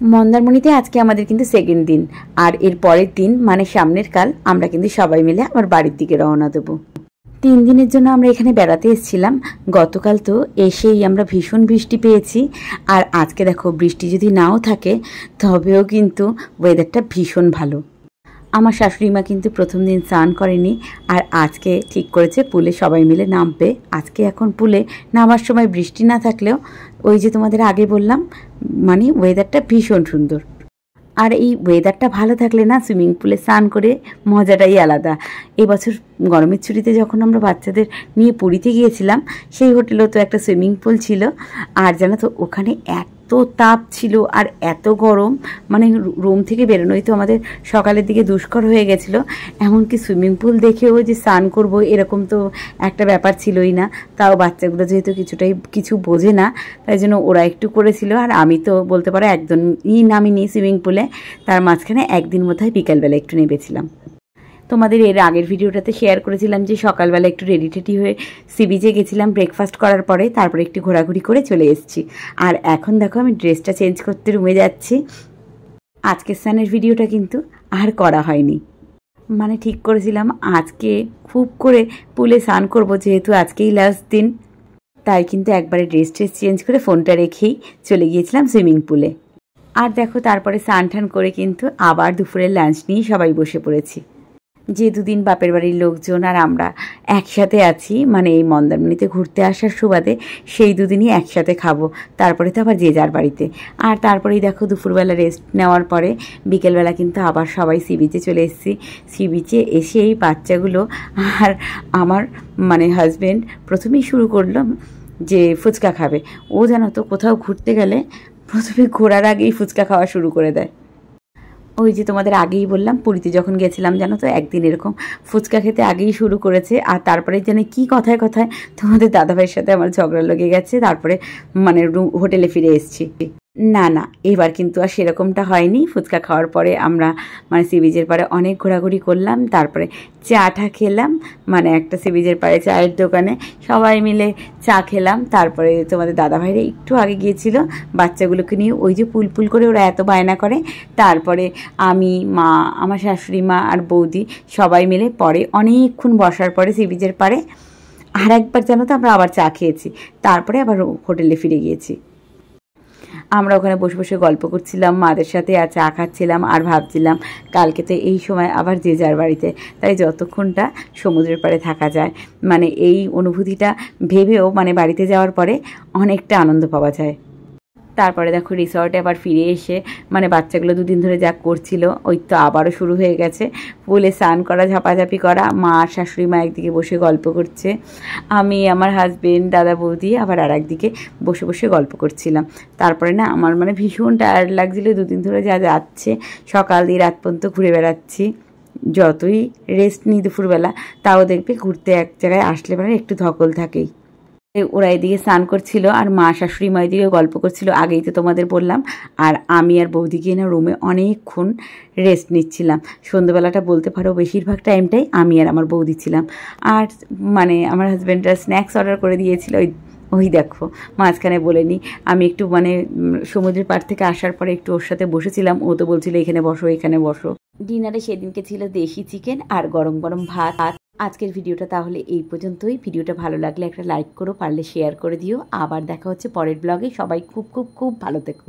মন্দারমণিতে আজকে আমাদের কিন্তু সেকেন্ড দিন, আর এর পরের দিন মানে সামনের কাল আমরা কিন্তু সবাই মিলে আবার বাড়ির দিকে রওনা দেবো। 3 দিনের জন্য আমরা এখানে বেড়াতে এসেছিলাম। গতকাল তো এসেই আমরা ভীষণ বৃষ্টি পেয়েছি, আর আজকে দেখো বৃষ্টি যদি নাও থাকে তবেও কিন্তু ওয়েদারটা ভীষণ ভালো। আমার শাশুড়ি মা কিন্তু প্রথম দিন স্নান করেনি, আর আজকে ঠিক করেছে পুলে সবাই মিলে নামবে। আজকে এখন পুলে নামার সময় বৃষ্টি না থাকলেও ওই যে তোমাদের আগে বললাম, মানে ওয়েদারটা ভীষণ সুন্দর। আর এই ওয়েদারটা ভালো থাকলে না সুইমিং পুলে স্নান করে মজাটাই আলাদা। এবছর গরমের ছুটিতে যখন আমরা বাচ্চাদের নিয়ে পুরীতে গিয়েছিলাম, সেই হোটেলেও তো একটা সুইমিং পুল ছিল, আর জানো তো ওখানে এত তাপ ছিল আর এত গরম, মানে রুম থেকে বেরোনোই তো আমাদের সকালের দিকে দুষ্কর হয়ে গেছিলো। এমনকি সুইমিং পুল দেখেও যে স্নান করবো এরকম তো একটা ব্যাপার ছিলই না। তাও বাচ্চাগুলো যেহেতু কিছু বোঝে না, তাই জন্য ওরা একটু করেছিল, আর আমি তো বলতে পারো একদমই নামিনি সুইমিং পুলে। তার মাঝখানে একদিন বোধহয় বিকালবেলা একটু নেমেছিলাম। তোমাদের এর আগের ভিডিওটাতে শেয়ার করেছিলাম যে সকালবেলা একটু রেডি টেডি হয়ে সি বিচে গেছিলাম ব্রেকফাস্ট করার পরে, তারপরে একটু ঘোরাঘুরি করে চলে এসেছি। আর এখন দেখো আমি ড্রেসটা চেঞ্জ করতে রুমে যাচ্ছি। আজকের স্নানের ভিডিওটা কিন্তু আর করা হয়নি, মানে ঠিক করেছিলাম আজকে খুব করে পুলে স্নান করবো, যেহেতু আজকেই লাস্ট দিন। তাই কিন্তু একবারে ড্রেস চেঞ্জ করে ফোনটা রেখেই চলে গিয়েছিলাম সুইমিং পুলে। আর দেখো তারপরে স্নান টান করে কিন্তু আবার দুপুরের লাঞ্চ নিয়ে সবাই বসে পড়েছি। যে দুদিন বাপের বাড়ির লোকজন আর আমরা একসাথে আছি, মানে এই মন্দারমণিতে ঘুরতে আসার সুবাদে সেই দুদিনই একসাথে খাবো, তারপরে তো আবার যে যার বাড়িতে। আর তারপরেই দেখো দুপুরবেলা রেস্ট নেওয়ার পরে বিকেলবেলা কিন্তু আবার সবাই সি বিচে চলে এসেছি। সি বিচে এসে এই বাচ্চাগুলো আর আমার মানে হাজব্যান্ড প্রথমেই শুরু করলো যে ফুচকা খাবে। ও জানো তো কোথাও ঘুরতে গেলে প্রথমে ঘোরার আগেই ফুচকা খাওয়া শুরু করে দেয়। ওই যে তোমাদের আগেই বললাম পুরীতে যখন গেছিলাম জানো তো একদিন এরকম ফুচকা খেতে আগেই শুরু করেছে, আর তারপরে জানে কি কথায় কথায় তোমাদের দাদাভাইয়ের সাথে আমার ঝগড়া লেগে গেছে, তারপরে মানে হোটেলে ফিরে এসেছি। না এবার কিন্তু আর সেরকমটা হয়নি। ফুচকা খাওয়ার পরে আমরা মানে সি বিচের পাড়ে অনেক ঘোরাঘুরি করলাম, তারপরে চাটা খেলাম, মানে একটা সি বিচের পাড়ে চায়ের দোকানে সবাই মিলে চা খেলাম। তারপরে তোমাদের দাদাভাইরা একটু আগে গিয়েছিল বাচ্চাগুলোকে নিয়ে, ওই যে পুল করে ওরা এত বায়না করে। তারপরে আমি, মা, আমার শাশুড়ি মা আর বৌদি সবাই মিলে পরে অনেকক্ষণ বসার পরে সি বিচের পাড়ে আর একবার জানো তো আমরা আবার চা খেয়েছি, তারপরে আবার হোটেলে ফিরে গিয়েছি। আমরা ওখানে বসে বসে গল্প করছিলাম মাদের সাথে, আর চা খাচ্ছিলাম, আর ভাবছিলাম কালকে তো এই সময় আবার যে যার বাড়িতে, তাই যতক্ষণটা সমুদ্রের পাড়ে থাকা যায় মানে এই অনুভূতিটা ভেবেও মানে বাড়িতে যাওয়ার পরে অনেকটা আনন্দ পাওয়া যায়। তারপরে দেখো রিসর্টে আবার ফিরে এসে মানে বাচ্চাগুলো দুদিন ধরে যা করছিল ওই তো আবারও শুরু হয়ে গেছে। পুলে স্নান করা, ঝাপাঝাপি করা, মা আর শাশুড়ি মা একদিকে বসে গল্প করছে, আমি, আমার হাজবেন্ড, দাদা বৌদি আবার আর একদিকে বসে বসে গল্প করছিলাম। তারপরে না আমার মানে ভীষণ টায়ার্ড লাগছিল, দুদিন ধরে যা যাচ্ছে সকাল দিয়ে রাত পর্যন্ত ঘুরে বেড়াচ্ছি। যতই রেস্ট নিই দুপুরবেলা, তাও দেখবে ঘুরতে এক জায়গায় আসলে মানে একটু ধকল থাকেই। ওরা এদিকে স্নান করছিল আর মা শাশুড়ি মা এদিকে গল্প করছিল, আগেই তো তোমাদের বললাম। আর আমি আর বৌদি গিয়ে না রুমে অনেকক্ষণ রেস্ট নিচ্ছিলাম। সন্ধ্যেবেলাটা বলতে পারো বেশিরভাগ টাইমটাই আমি আর আমার বৌদি ছিলাম। আর মানে আমার হাজব্যান্ডরা স্ন্যাক্স অর্ডার করে দিয়েছিল, ওই দেখো মাঝখানে বলে নিই আমি একটু মানে সমুদ্রের পাড় থেকে আসার পরে একটু ওর সাথে বসেছিলাম, ও তো বলছিল এখানে বসো এখানে বসো। ডিনারে সেদিনকে ছিল দেশি চিকেন আর গরম গরম ভাত। আজকের ভিডিওটা তাহলে এই পর্যন্তই। ভিডিওটা ভালো লাগলে একটা লাইক করো, পারলে শেয়ার করে দিও। আবার দেখা হচ্ছে পরের ব্লগে। সবাই খুব খুব খুব ভালো থেকো।